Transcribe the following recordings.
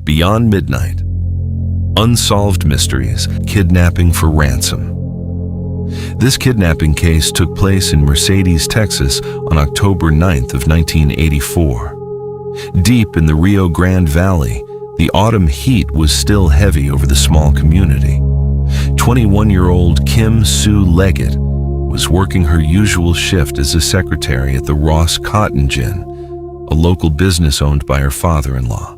Beyond Midnight. Unsolved Mysteries, Kidnapping for Ransom. This kidnapping case took place in Mercedes, Texas on October 9th of 1984. Deep in the Rio Grande Valley, the autumn heat was still heavy over the small community. 21-year-old Kim Sue Leggett was working her usual shift as a secretary at the Ross Cotton Gin, a local business owned by her father-in-law.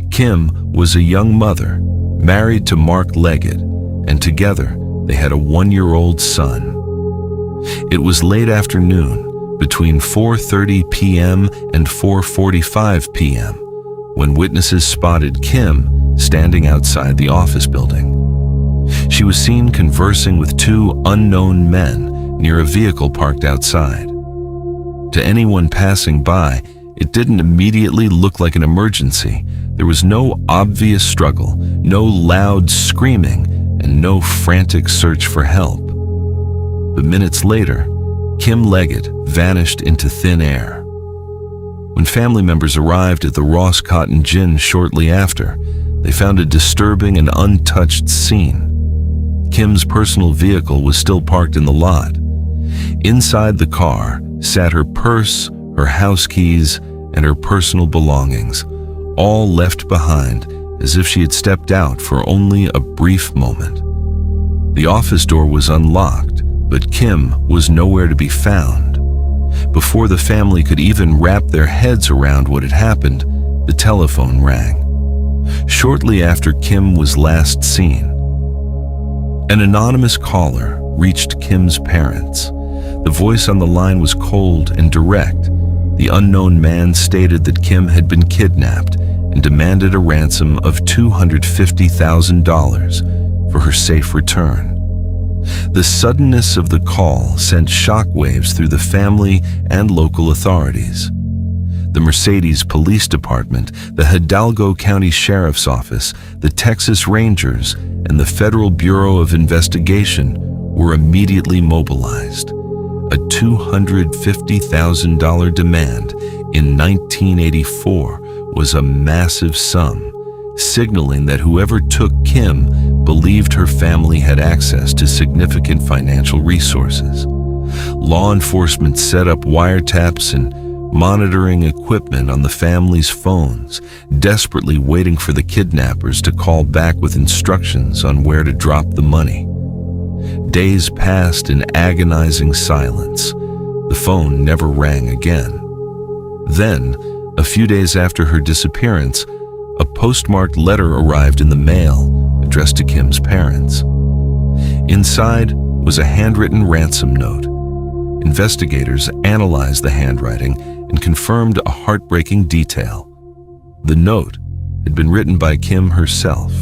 Kim was a young mother, married to Mark Leggett, and together they had a 1-year-old son. It was late afternoon, between 4:30 p.m. and 4:45 p.m., when witnesses spotted Kim standing outside the office building. She was seen conversing with two unknown men near a vehicle parked outside. To anyone passing by, it didn't immediately look like an emergency. There was no obvious struggle, no loud screaming, and no frantic search for help. But minutes later, Kim Leggett vanished into thin air. When family members arrived at the Ross Cotton Gin shortly after, they found a disturbing and untouched scene. Kim's personal vehicle was still parked in the lot. Inside the car sat her purse, her house keys, and her personal belongings, all left behind as if she had stepped out for only a brief moment. The office door was unlocked, but Kim was nowhere to be found. Before the family could even wrap their heads around what had happened, the telephone rang. Shortly after Kim was last seen, an anonymous caller reached Kim's parents. The voice on the line was cold and direct. The unknown man stated that Kim had been kidnapped and demanded a ransom of $250,000 for her safe return. The suddenness of the call sent shockwaves through the family and local authorities. The Mercedes Police Department, the Hidalgo County Sheriff's Office, the Texas Rangers, and the Federal Bureau of Investigation were immediately mobilized. A $250,000 demand in 1984 was a massive sum, signaling that whoever took Kim believed her family had access to significant financial resources. Law enforcement set up wiretaps and monitoring equipment on the family's phones, desperately waiting for the kidnappers to call back with instructions on where to drop the money. Days passed in agonizing silence. The phone never rang again. Then, a few days after her disappearance, a postmarked letter arrived in the mail addressed to Kim's parents. Inside was a handwritten ransom note. Investigators analyzed the handwriting and confirmed a heartbreaking detail. The note had been written by Kim herself.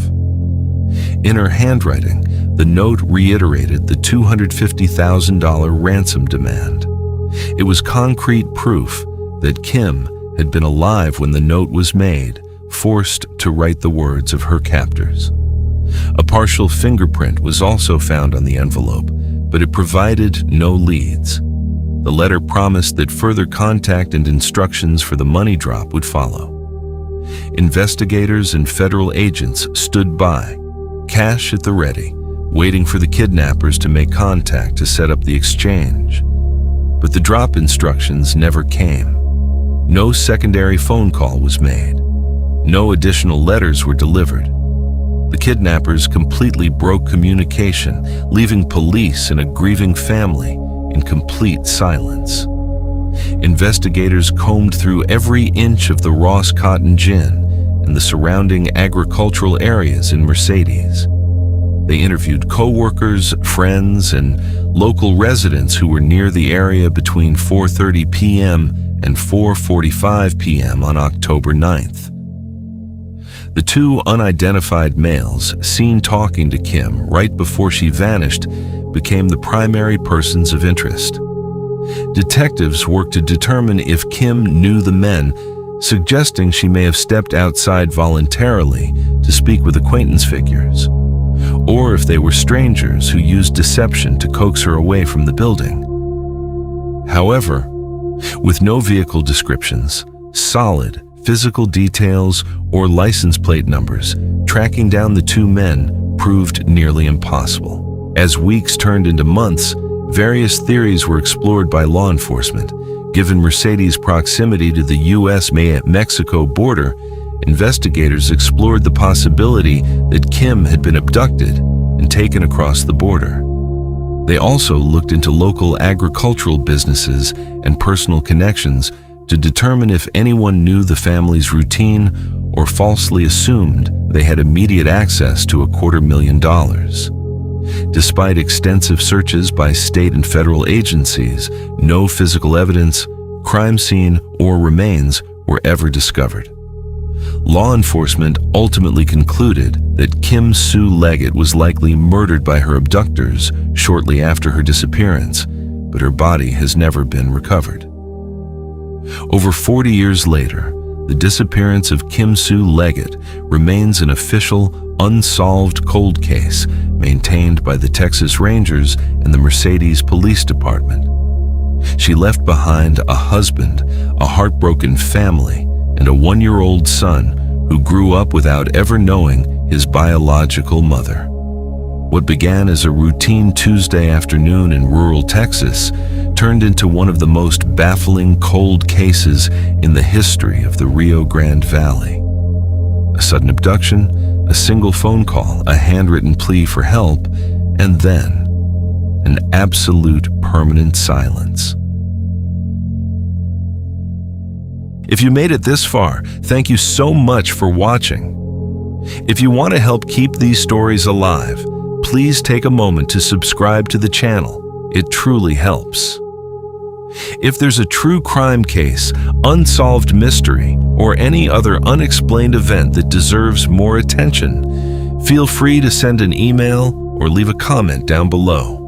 In her handwriting, the note reiterated the $250,000 ransom demand. It was concrete proof that Kim had been alive when the note was made, forced to write the words of her captors. A partial fingerprint was also found on the envelope, but it provided no leads. The letter promised that further contact and instructions for the money drop would follow. Investigators and federal agents stood by, cash at the ready, waiting for the kidnappers to make contact to set up the exchange. But the drop instructions never came. No secondary phone call was made. No additional letters were delivered. The kidnappers completely broke communication, leaving police and a grieving family in complete silence. Investigators combed through every inch of the Ross Cotton Gin and the surrounding agricultural areas in Mercedes. They interviewed co-workers, friends, and local residents who were near the area between 4:30 p.m. and 4:45 p.m. on October 9th. The two unidentified males seen talking to Kim right before she vanished became the primary persons of interest. Detectives worked to determine if Kim knew the men, suggesting she may have stepped outside voluntarily to speak with acquaintance figures, or if they were strangers who used deception to coax her away from the building. However, with no vehicle descriptions, solid physical details, or license plate numbers, tracking down the two men proved nearly impossible. As weeks turned into months, various theories were explored by law enforcement. Given Mercedes' proximity to the U.S.-Mexico border, investigators explored the possibility that Kim had been abducted and taken across the border. They also looked into local agricultural businesses and personal connections to determine if anyone knew the family's routine or falsely assumed they had immediate access to $250,000. Despite extensive searches by state and federal agencies, no physical evidence, crime scene, or remains were ever discovered. Law enforcement ultimately concluded that Kim Sue Leggett was likely murdered by her abductors shortly after her disappearance, but her body has never been recovered. Over 40 years later, the disappearance of Kim Sue Leggett remains an official, unsolved cold case maintained by the Texas Rangers and the Mercedes Police Department. She left behind a husband, a heartbroken family, and a 1-year-old son who grew up without ever knowing his biological mother. What began as a routine Tuesday afternoon in rural Texas turned into one of the most baffling cold cases in the history of the Rio Grande Valley. A sudden abduction, a single phone call, a handwritten plea for help, and then an absolute permanent silence. If you made it this far, thank you so much for watching. If you want to help keep these stories alive, please take a moment to subscribe to the channel. It truly helps. If there's a true crime case, unsolved mystery, or any other unexplained event that deserves more attention, feel free to send an email or leave a comment down below.